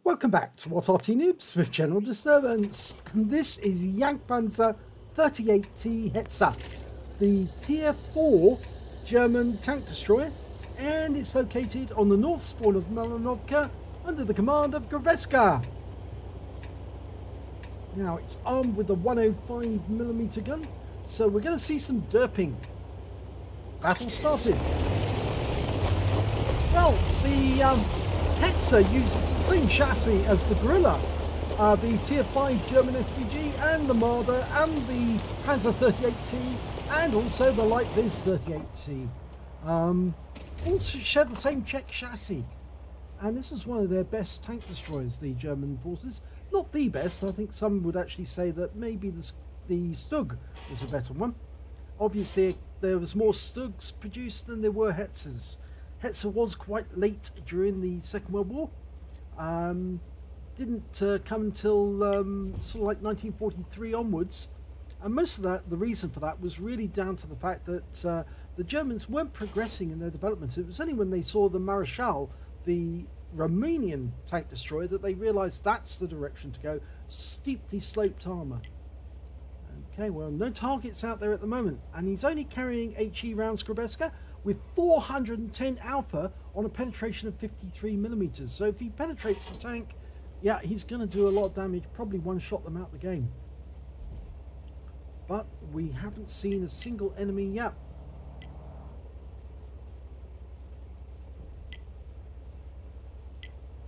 Welcome back to What Arty Noobs with General Disturbance. And this is Jagdpanzer 38T Hetzer, the Tier 4 German tank destroyer, and it's located on the north spawn of Malinovka under the command of Grabeczka. Now it's armed with a 105mm gun, so we're going to see some derping. Battle started. Well, the Hetzer uses the same chassis as the Gorilla, the Tier 5 German SPG and the Marder and the Panzer 38T and also the Light Viz 38T. Also share the same Czech chassis, and this is one of their best tank destroyers, the German forces. Not the best, I think some would actually say that maybe the Stug was a better one. Obviously there was more Stugs produced than there were Hetzers. Hetzer was quite late during the Second World War. Didn't come until sort of like 1943 onwards. And most of that, the reason for that was really down to the fact that the Germans weren't progressing in their development. It was only when they saw the Marschall, the Romanian tank destroyer, that they realised that's the direction to go. Steeply sloped armour. Okay, well, no targets out there at the moment. And he's only carrying HE rounds, Grabeczka, with 410 alpha on a penetration of 53mm. So if he penetrates the tank, yeah, he's going to do a lot of damage, probably one-shot them out the game. But we haven't seen a single enemy yet.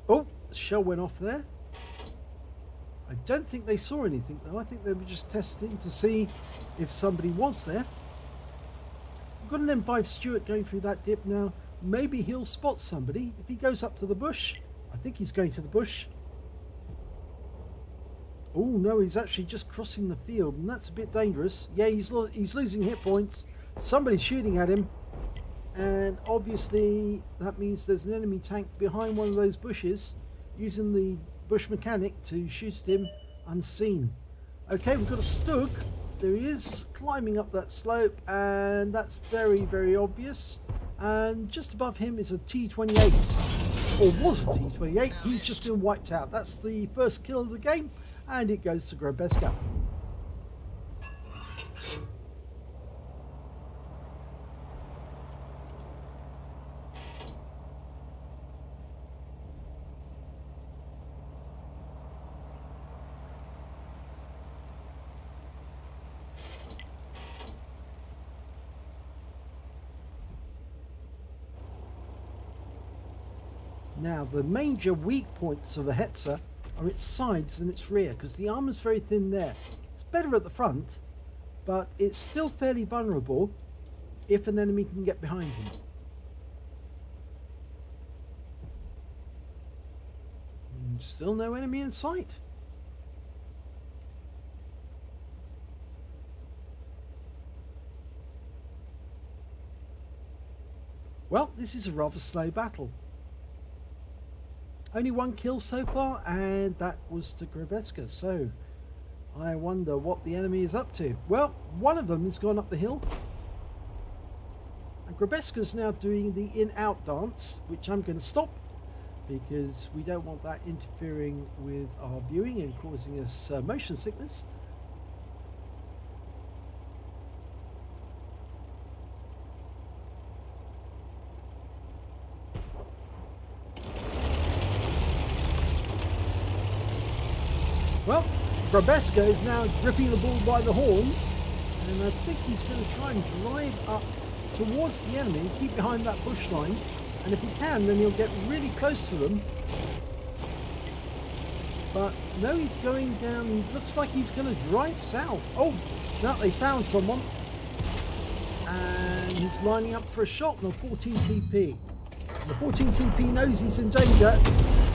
Oh, the shell went off there. I don't think they saw anything though. I think they were just testing to see if somebody was there. Got an M5 Stuart going through that dip now. Maybe he'll spot somebody if he goes up to the bush. I think he's going to the bush. Oh no, he's actually just crossing the field, and that's a bit dangerous. Yeah, he's losing hit points. Somebody's shooting at him, and obviously that means there's an enemy tank behind one of those bushes, using the bush mechanic to shoot at him unseen. Okay, we've got a Stug. There he is, climbing up that slope, and that's very, very obvious. And just above him is a T-28, or was a T-28. He's just been wiped out. That's the first kill of the game, and it goes to Grabeczka. Now, the major weak points of a Hetzer are its sides and its rear, because the armour's very thin there. It's better at the front, but it's still fairly vulnerable if an enemy can get behind him. And still no enemy in sight. Well, this is a rather slow battle. Only one kill so far, and that was to Grabeczka. So I wonder what the enemy is up to. Well, one of them has gone up the hill, and Grabeczka's now doing the in-out dance, which I'm going to stop because we don't want that interfering with our viewing and causing us motion sickness. Well, Grabeczka is now gripping the bull by the horns, and I think he's going to try and drive up towards the enemy, keep behind that bush line, and if he can, then he'll get really close to them. But no, he's going down. Looks like he's going to drive south. Oh, now they found someone, and he's lining up for a shot on a 14 TP. The 14 TP knows he's in danger,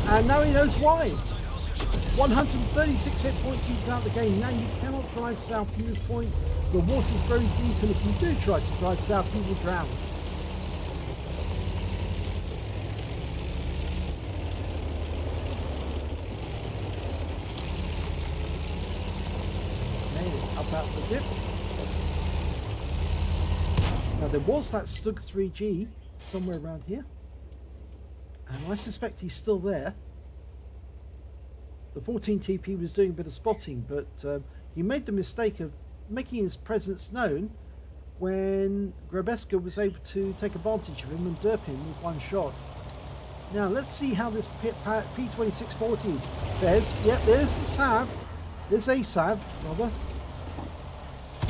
and now he knows why. 136 hit points, he's out of the game. Now you cannot drive south from this point. The water's very deep, and if you do try to drive south, you will drown. Made it up out the dip. Now there was that Stug 3G somewhere around here, and I suspect he's still there. the 14 TP was doing a bit of spotting, but he made the mistake of making his presence known when Grabeczka was able to take advantage of him and derp him with one shot. Now let's see how this P2640 fares. Yep, there's the Sav. There's a Sav, rather.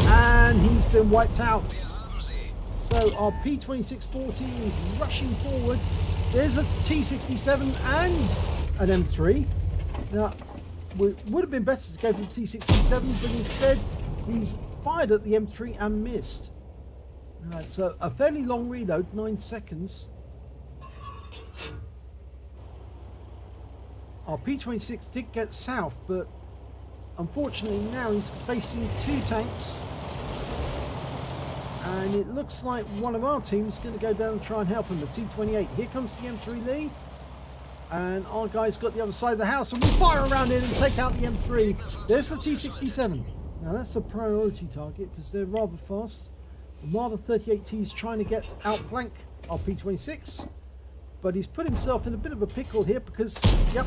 And he's been wiped out. So our P2640 is rushing forward. There's a T67 and an M3. Now, it would have been better to go for the T67, but instead he's fired at the M3 and missed. It's a fairly long reload, 9 seconds. Our P26 did get south, but unfortunately now he's facing 2 tanks. And it looks like one of our teams is going to go down and try and help him, the T28. Here comes the M3 Lee. And our guy's got the other side of the house, and we fire around it and take out the M3. There's the T67. Now that's a priority target because they're rather fast. The Marder 38T is trying to get outflank our P26, but he's put himself in a bit of a pickle here because, yep,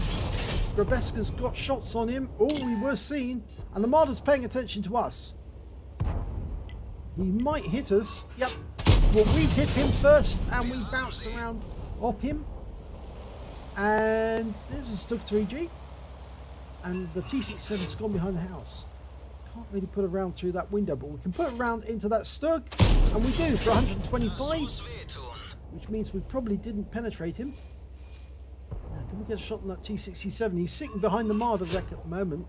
Grabeczka's got shots on him. Oh, we were seen, and the Marder's paying attention to us. He might hit us. Yep, well, we hit him first, and we bounced around off him. And there's a Stug 3G, and the T67's gone behind the house. Can't really put a round through that window, but we can put a round into that Stug, and we do for 125, which means we probably didn't penetrate him. Now, can we get a shot on that T67? He's sitting behind the Marder wreck at the moment.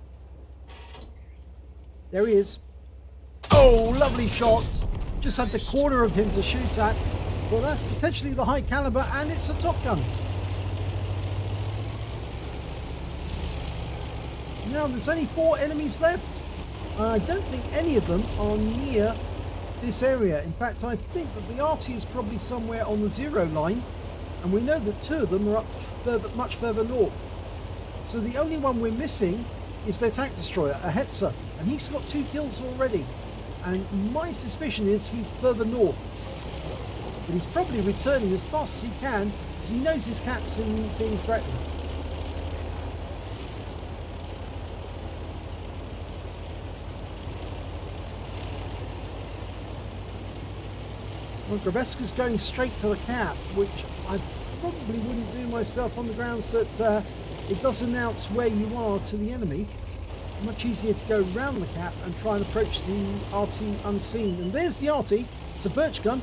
There he is. Oh, lovely shot. Just had the corner of him to shoot at. Well, that's potentially the high caliber, and it's a top gun. Now there's only 4 enemies left. I don't think any of them are near this area. In fact, I think that the Arty is probably somewhere on the 0 line, and we know that 2 of them are up much further north. So the only one we're missing is their tank destroyer, a Hetzer, and he's got 2 kills already. And my suspicion is he's further north, but he's probably returning as fast as he can because he knows his captain being threatened. Well, Grabeczka's going straight for the cap, which I probably wouldn't do myself on the grounds that it does announce where you are to the enemy. Much easier to go round the cap and try and approach the Arty unseen. And there's the Arty. It's a birch gun.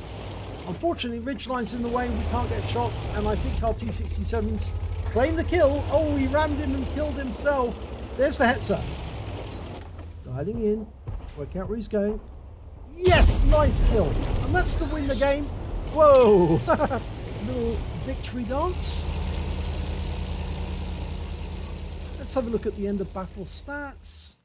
Unfortunately, ridgeline's in the way. We can't get shots, and I think our T67's claimed the kill. Oh, he rammed him and killed himself. There's the Hetzer. Dialing in. Work out where he's going. Yes, nice kill. And that's to win the game. Whoa. Little victory dance. Let's have a look at the end of battle stats.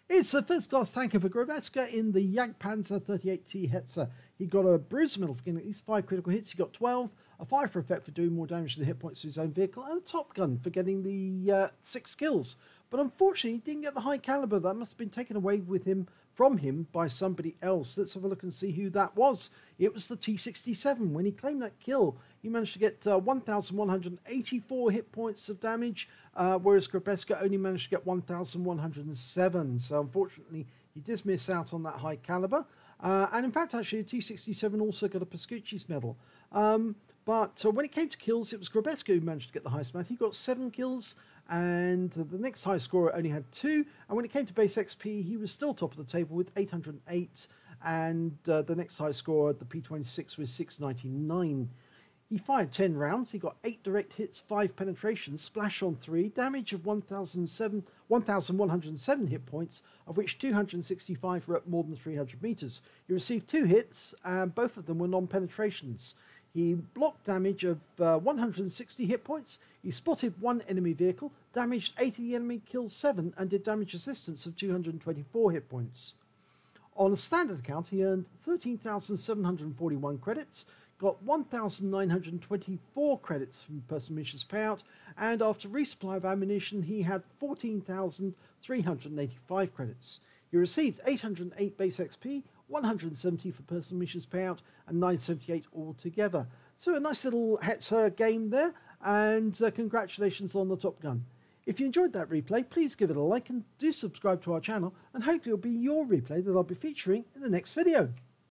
It's a first-class tanker for Grabeczka in the Jagdpanzer 38T Hetzer. He got a bruiser medal for getting at least 5 critical hits. He got 12, a 5 for effect for doing more damage than hit points to his own vehicle, and a top gun for getting the 6 kills. But unfortunately, he didn't get the high caliber. That must have been taken away from him by somebody else. Let's have a look and see who that was. It was the T67. When he claimed that kill, he managed to get 1,184 hit points of damage, whereas Grabeczka only managed to get 1,107. So unfortunately, he did miss out on that high caliber. And in fact, actually, the T67 also got a Pascucci's medal. But when it came to kills, it was Grabeczka who managed to get the highest amount. He got 7 kills, and the next high scorer only had 2. And when it came to base XP, he was still top of the table with 808. And the next high scorer, the P26, was 699. He fired 10 rounds. He got 8 direct hits, 5 penetrations, splash on 3, damage of 1,107 hit points, of which 265 were at more than 300 meters. He received 2 hits, and both of them were non-penetrations. He blocked damage of 160 hit points. He spotted 1 enemy vehicle, damaged 80 enemy, killed 7, and did damage assistance of 224 hit points. On a standard account, he earned 13,741 credits, got 1,924 credits from personal missions payout, and after resupply of ammunition, he had 14,385 credits. He received 808 base XP, 170 for personal missions payout, and 978 altogether. So a nice little Hetzer game there, and congratulations on the Top Gun. If you enjoyed that replay, please give it a like and do subscribe to our channel, and hopefully it'll be your replay that I'll be featuring in the next video.